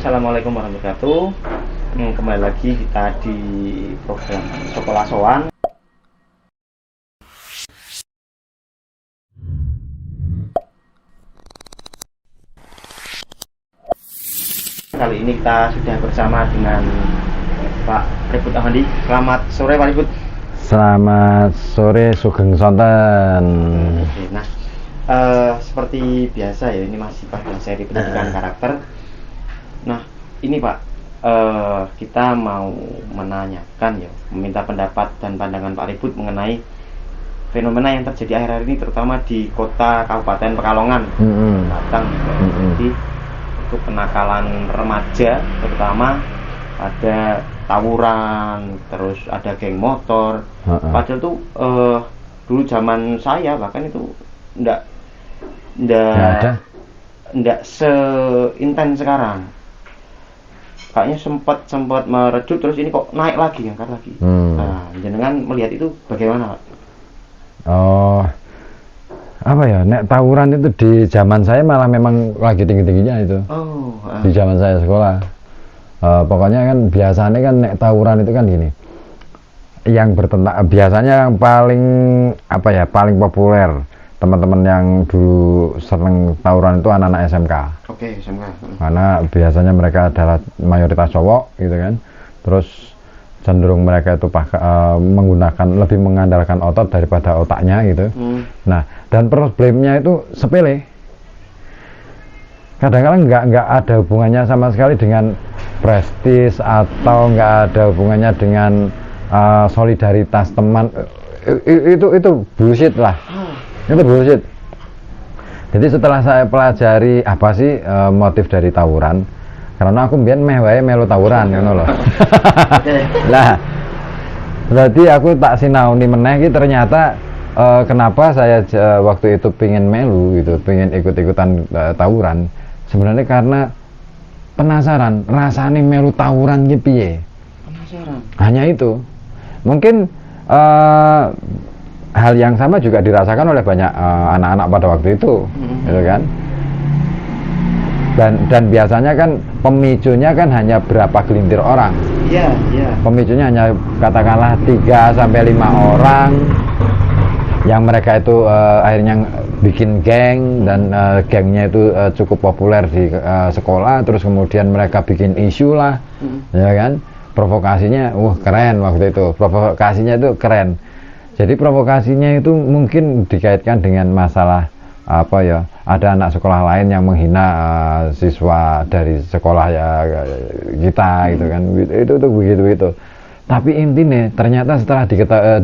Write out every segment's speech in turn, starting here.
Assalamualaikum warahmatullahi wabarakatuh. Kembali lagi kita di program Sekolah Sowan. Kali ini kita sudah bersama dengan Pak Ribut Ahmadi. Selamat sore Pak Ribut. Selamat sore Sugeng Sonten. Oke, nah seperti biasa ya, ini masih pada seri pendidikan karakter. Nah ini Pak, kita mau menanyakan ya, meminta pendapat dan pandangan Pak Ribut mengenai fenomena yang terjadi akhir-akhir ini, terutama di kota Kabupaten Pekalongan, Batang. Jadi untuk kenakalan remaja, terutama ada tawuran, terus ada geng motor. Padahal tuh dulu zaman saya bahkan itu enggak seintens sekarang. Kayaknya sempat meredup, terus ini kok naik lagi, angkat lagi. Nah, jenengan melihat itu bagaimana, Pak? Oh, apa ya? Nek tawuran itu di zaman saya malah memang lagi tinggi-tingginya itu. Di zaman saya sekolah. Pokoknya kan biasanya kan nek tawuran itu kan gini. Yang bertentang biasanya yang paling paling populer teman-teman yang dulu sering tawuran itu anak-anak SMK. Oke, SMK. Karena biasanya mereka adalah mayoritas cowok gitu kan. Terus cenderung mereka itu lebih mengandalkan otot daripada otaknya gitu. Nah, dan problemnya itu sepele. Kadang-kadang nggak ada hubungannya sama sekali dengan prestis atau nggak ada hubungannya dengan solidaritas teman. Itu bullshit lah. Itu bullshit. Jadi setelah saya pelajari apa sih motif dari tawuran, karena aku mbiyen meh wae melu tawuran ngono lho. Lah, berarti aku tak sinauni meneh iki ternyata kenapa saya waktu itu pingin melu gitu, pingin ikut-ikutan tawuran. Sebenarnya karena penasaran rasane melu tawuran ki piye. Penasaran. Hanya itu. Mungkin hal yang sama juga dirasakan oleh banyak anak-anak pada waktu itu, gitu kan? Dan biasanya kan pemicunya kan hanya berapa gelintir orang. Iya. Pemicunya hanya katakanlah 3 sampai 5 orang yang mereka itu akhirnya bikin geng, dan gengnya itu cukup populer di sekolah, terus kemudian mereka bikin isu lah, ya kan? Provokasinya keren waktu itu. Provokasinya itu keren. Jadi provokasinya itu mungkin dikaitkan dengan masalah ada anak sekolah lain yang menghina siswa dari sekolah ya kita gitu kan, itu begitu. Tapi intinya ternyata setelah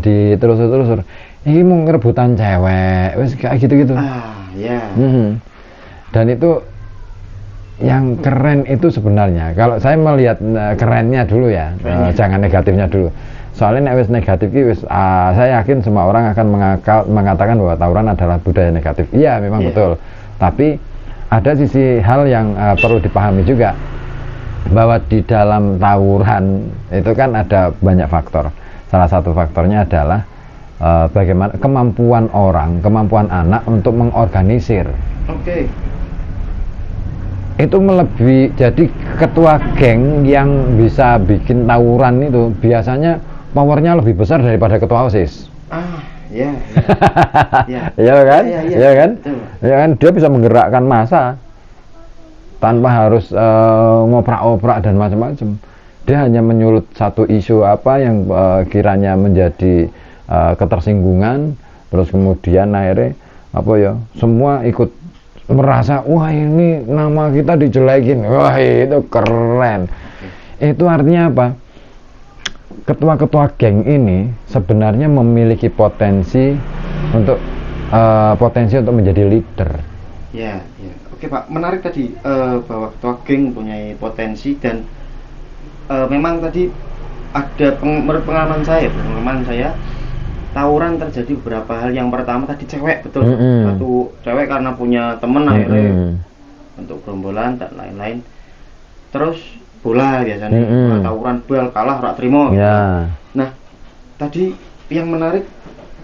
ditelusur ini mau ngerebutan cewek, wes kayak gitu. Dan itu yang keren itu sebenarnya, kalau saya melihat kerennya dulu ya, jangan negatifnya dulu. Soalnya nek wis negatif ki wis saya yakin semua orang akan mengatakan bahwa tawuran adalah budaya negatif. Iya, memang betul. Tapi ada sisi hal yang perlu dipahami juga, bahwa di dalam tawuran itu kan ada banyak faktor. Salah satu faktornya adalah bagaimana kemampuan anak untuk mengorganisir. Itu melebihi. Jadi ketua geng yang bisa bikin tawuran itu biasanya powernya lebih besar daripada ketua OSIS. Iya kan? Iya kan? Dia bisa menggerakkan massa tanpa harus ngoprak-oprak dan macam-macam. Dia hanya menyulut satu isu yang kiranya menjadi ketersinggungan, terus kemudian akhirnya semua ikut merasa wah ini nama kita dijelekin, wah itu keren. Itu artinya apa? Ketua-ketua geng ini sebenarnya memiliki potensi untuk menjadi leader. Ya. Oke Pak, menarik tadi bahwa ketua geng punya potensi, dan memang tadi ada menurut pengalaman saya tawuran terjadi beberapa hal. Yang pertama tadi cewek, betul. Satu cewek karena punya temen akhirnya untuk gerombolan dan lain-lain. Terus bola biasanya, tawuran bal kalah rak trimo. Nah, tadi yang menarik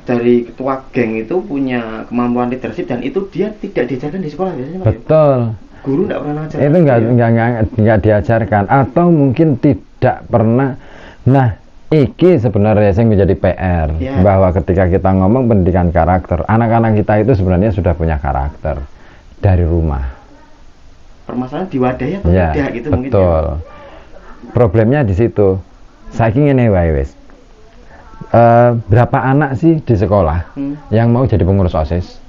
dari ketua geng itu punya kemampuan leadership, dan itu dia tidak diajarkan di sekolah biasanya, Pak. Betul. Guru nggak pernah ngajar. Itu nggak diajarkan, atau mungkin tidak pernah. Nah, iki sebenarnya yang menjadi PR, bahwa ketika kita ngomong pendidikan karakter, anak-anak kita itu sebenarnya sudah punya karakter dari rumah. Permasalahan di wadahnya atau tidak gitu mungkin. Betul. Problemnya di situ. Saking ini wis. Berapa anak sih di sekolah yang mau jadi pengurus OSIS?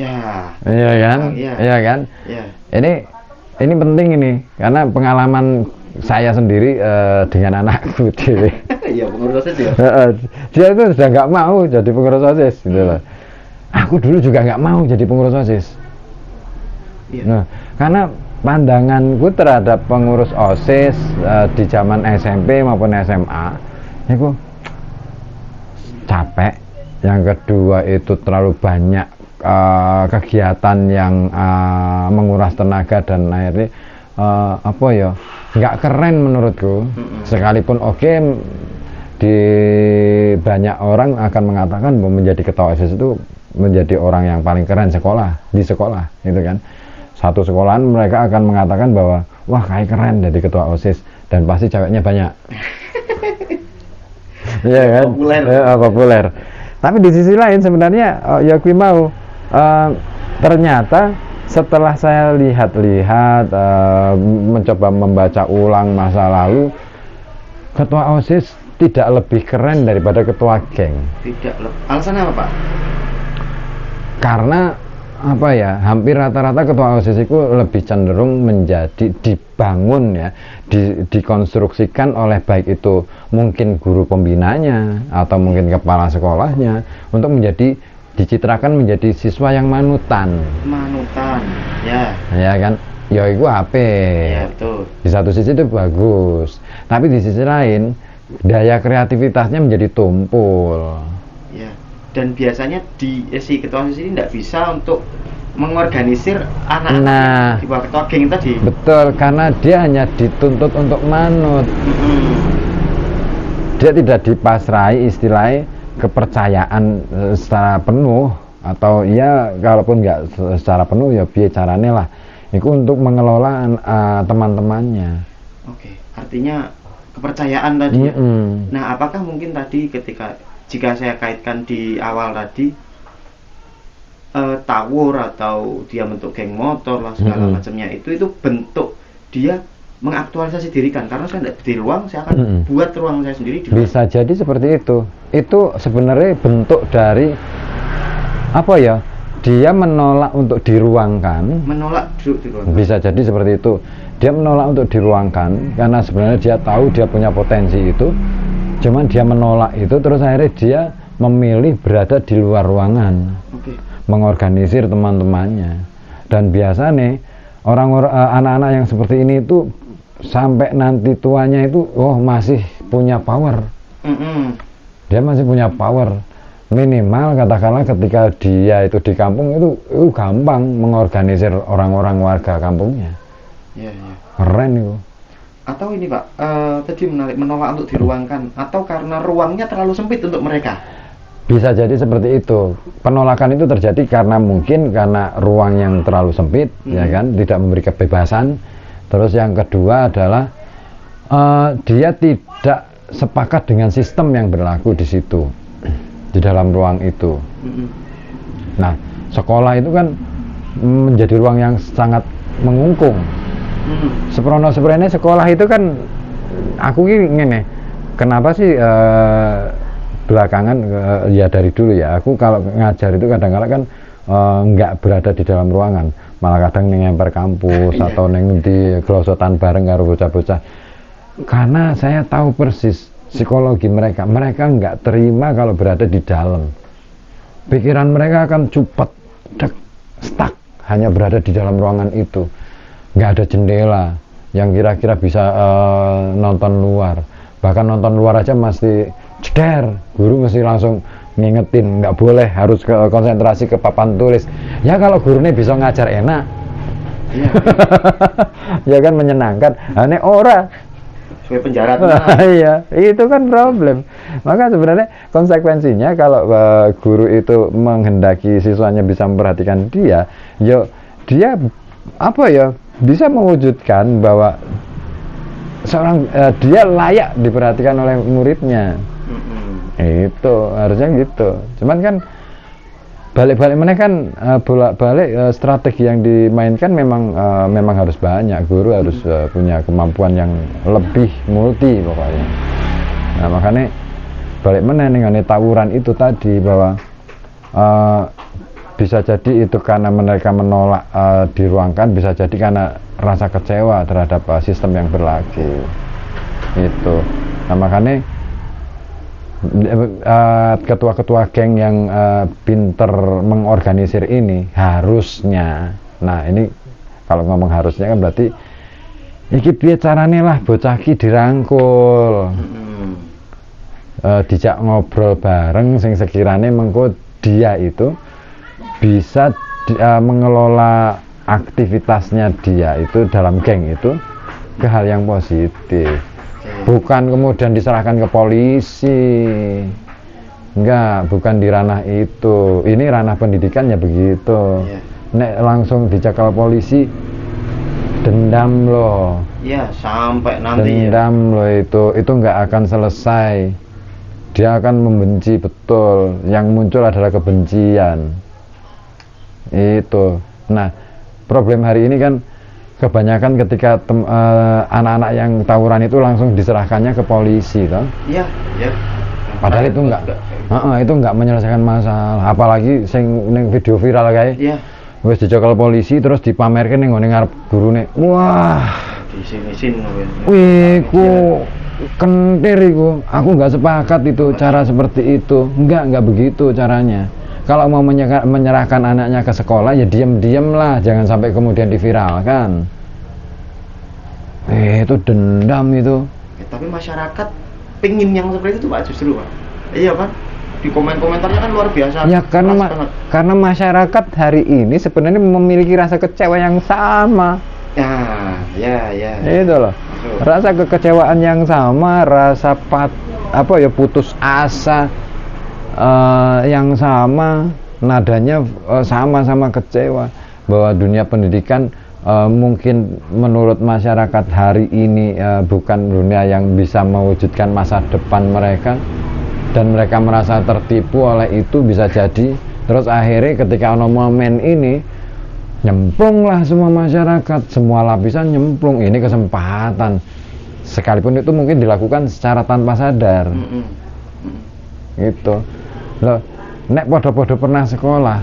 Ya. Iya kan? Iya kan? Ya. Ini penting ini, karena pengalaman saya sendiri dengan anakku dia. Iya, pengurus OSIS ya. Dia itu sudah nggak mau jadi pengurus OSIS gitu loh. Aku dulu juga nggak mau jadi pengurus OSIS. Iya. Nah, karena pandanganku terhadap pengurus OSIS di zaman SMP maupun SMA itu capek. Yang kedua itu terlalu banyak kegiatan yang menguras tenaga, dan akhirnya apa ya, nggak keren menurutku. Sekalipun di banyak orang akan mengatakan bahwa menjadi ketua OSIS itu menjadi orang yang paling keren di sekolah gitu kan. Satu sekolahan mereka akan mengatakan bahwa wah kayak keren jadi ketua OSIS, dan pasti ceweknya banyak. Iya kan? Populer. Tapi di sisi lain sebenarnya ya aku mau ternyata setelah saya lihat-lihat, mencoba membaca ulang masa lalu, ketua OSIS tidak lebih keren daripada ketua geng. Alasannya apa, Pak? Karena apa ya, hampir rata-rata ketua OSIS itu lebih cenderung menjadi dibangun ya, dikonstruksikan oleh baik itu mungkin guru pembinanya atau mungkin kepala sekolahnya untuk dicitrakan menjadi siswa yang manutan, ya kan, ya itu HP. Ya, betul. Di satu sisi itu bagus, tapi di sisi lain daya kreativitasnya menjadi tumpul. Ya, dan biasanya si ketua OSIS ini tidak bisa untuk mengorganisir anak-anak di bawah ketua geng tadi. Betul, karena dia hanya dituntut untuk manut. Dia tidak dipasrai istilahnya kepercayaan secara penuh, atau ya kalaupun nggak secara penuh ya bicaranya lah itu untuk mengelola teman-temannya. Oke, artinya kepercayaan tadi. Nah, apakah mungkin tadi jika saya kaitkan di awal tadi, tawur atau dia bentuk geng motor lah segala macamnya, itu bentuk dia mengaktualisasi diri kan, karena saya tidak di ruang, saya akan buat ruang saya sendiri. Bisa jadi seperti itu sebenarnya bentuk dari apa ya, dia menolak untuk diruangkan. Bisa jadi seperti itu, dia menolak untuk diruangkan karena sebenarnya dia tahu dia punya potensi itu, cuman dia menolak itu, terus akhirnya dia memilih berada di luar ruangan, mengorganisir teman-temannya. Dan biasanya anak-anak yang seperti ini itu sampai nanti tuanya itu masih punya power. Dia masih punya power. Minimal katakanlah ketika dia itu di kampung itu gampang mengorganisir orang-orang warga kampungnya. Keren itu. Atau ini Pak, tadi menolak untuk diruangkan, atau karena ruangnya terlalu sempit untuk mereka. Bisa jadi seperti itu. Penolakan itu terjadi karena ruang yang terlalu sempit, ya kan, tidak memberi kebebasan. Terus yang kedua adalah dia tidak sepakat dengan sistem yang berlaku di situ, di dalam ruang itu. Nah, sekolah itu kan menjadi ruang yang sangat mengungkung. Sebenarnya sekolah itu kan, aku ini kenapa sih belakangan ya dari dulu ya, aku kalau ngajar itu kadang-kadang kan nggak berada di dalam ruangan, malah kadang ngemper kampus atau di gelosotan bareng karo bocah-bocah, karena saya tahu persis psikologi mereka nggak terima kalau berada di dalam. Pikiran mereka akan cepat stuck hanya berada di dalam ruangan itu, nggak ada jendela yang kira-kira bisa nonton luar. Bahkan nonton luar aja mesti ceder, guru mesti langsung ngingetin, nggak boleh, harus konsentrasi ke papan tulis. Ya kalau gurunya bisa ngajar enak, ya kan, menyenangkan. Aneh ora sebagai penjara. Iya, itu kan problem. Maka sebenarnya konsekuensinya kalau guru itu menghendaki siswanya bisa memperhatikan dia, dia apa ya, bisa mewujudkan bahwa seorang dia layak diperhatikan oleh muridnya. Itu harusnya gitu. Cuman kan balik-balik mana kan bolak-balik strategi yang dimainkan memang harus banyak. Guru harus punya kemampuan yang lebih multi pokoknya. Nah makanya balik mana dengan tawuran itu tadi, bahwa bisa jadi itu karena mereka menolak diruangkan, bisa jadi karena rasa kecewa terhadap sistem yang berlaku itu. Nah makanya ketua-ketua geng yang pinter mengorganisir ini harusnya, nah ini kalau ngomong harusnya kan berarti iki piye carane lah bocah ki dirangkul, dijak ngobrol bareng sing sekiranya mengko dia itu bisa mengelola aktivitasnya dia itu dalam geng itu ke hal yang positif. Bukan kemudian diserahkan ke polisi, enggak, bukan di ranah itu. Ini ranah pendidikan ya begitu. Nek langsung dicekal polisi, dendam loh. Iya, sampai nanti. Dendam loh itu enggak akan selesai. Dia akan membenci betul. Yang muncul adalah kebencian. Itu. Nah, problem hari ini kan kebanyakan ketika anak-anak yang tawuran itu langsung diserahkannya ke polisi, toh? Iya, iya. Padahal itu enggak menyelesaikan masalah. Apalagi sing ning video viral kae. Iya. Wis dicekel polisi terus dipamerke ning ngene ngarep gurune. Wah, disin-isin ngono. Wih, ku kentir iku. Aku enggak sepakat itu cara seperti itu. Enggak begitu caranya. Kalau mau menyerahkan anaknya ke sekolah ya diam-diam lah, jangan sampai kemudian diviralkan. Itu dendam itu. Tapi masyarakat pingin yang seperti itu Pak, justru Pak. Iya Pak. Di komen-komentarnya kan luar biasa. Ya karena masyarakat hari ini sebenarnya memiliki rasa kecewa yang sama. Ya. Itu loh. Rasa kekecewaan yang sama, rasa putus asa. Yang sama, nadanya sama-sama kecewa bahwa dunia pendidikan mungkin menurut masyarakat hari ini bukan dunia yang bisa mewujudkan masa depan mereka, dan mereka merasa tertipu oleh itu, bisa jadi. Terus akhirnya ketika ono momen ini nyemplunglah semua masyarakat, semua lapisan nyemplung. Ini kesempatan, sekalipun itu mungkin dilakukan secara tanpa sadar. Gitu loh. Nek podo-podo pernah sekolah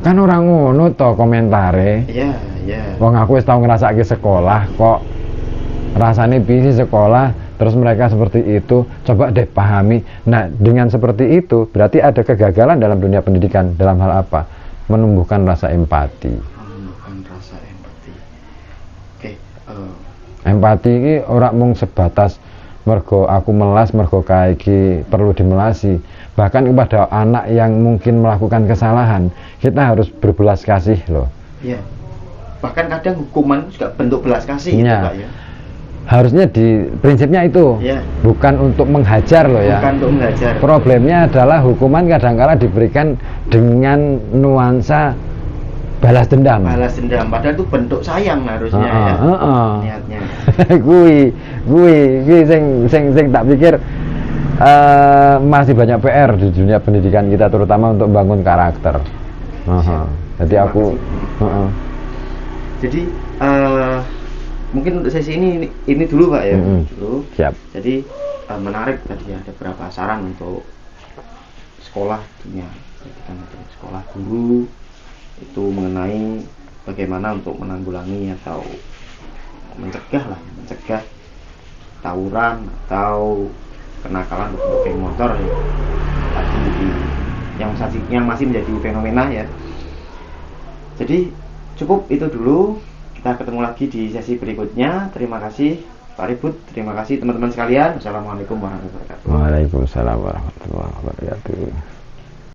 kan orang ngono to komentare. Iya. Wong aku wis tau ngrasake sekolah kok, rasane piye sekolah, terus mereka seperti itu, coba deh pahami. Nah dengan seperti itu berarti ada kegagalan dalam dunia pendidikan. Dalam hal apa? Menumbuhkan rasa empati. Oke. Empati ini orang mung sebatas mergo aku melas, mergo kae iki perlu dimelasi. Bahkan kepada anak yang mungkin melakukan kesalahan, kita harus berbelas kasih loh. Iya. Bahkan kadang hukuman juga bentuk belas kasih gitu Pak ya. Harusnya prinsipnya itu. Bukan untuk menghajar loh ya. Bukan untuk menghajar. Problemnya adalah hukuman kadang-kala diberikan dengan nuansa balas dendam. Padahal itu bentuk sayang harusnya niatnya. Gue sing tak pikir masih banyak PR di dunia pendidikan kita, terutama untuk bangun karakter. Jadi aku jadi mungkin untuk sesi ini dulu Pak ya. Dulu. Siap. Jadi menarik tadi ada beberapa saran untuk sekolah dunia pendidikan, sekolah guru itu mengenai bagaimana untuk menanggulangi atau mencegah tawuran atau kenakalan untuk geng motor ya. Tadi yang masih menjadi fenomena ya. Jadi cukup itu dulu. Kita ketemu lagi di sesi berikutnya. Terima kasih Pak Ribut, terima kasih teman-teman sekalian. Wassalamualaikum warahmatullahi wabarakatuh. Waalaikumsalam warahmatullahi wabarakatuh.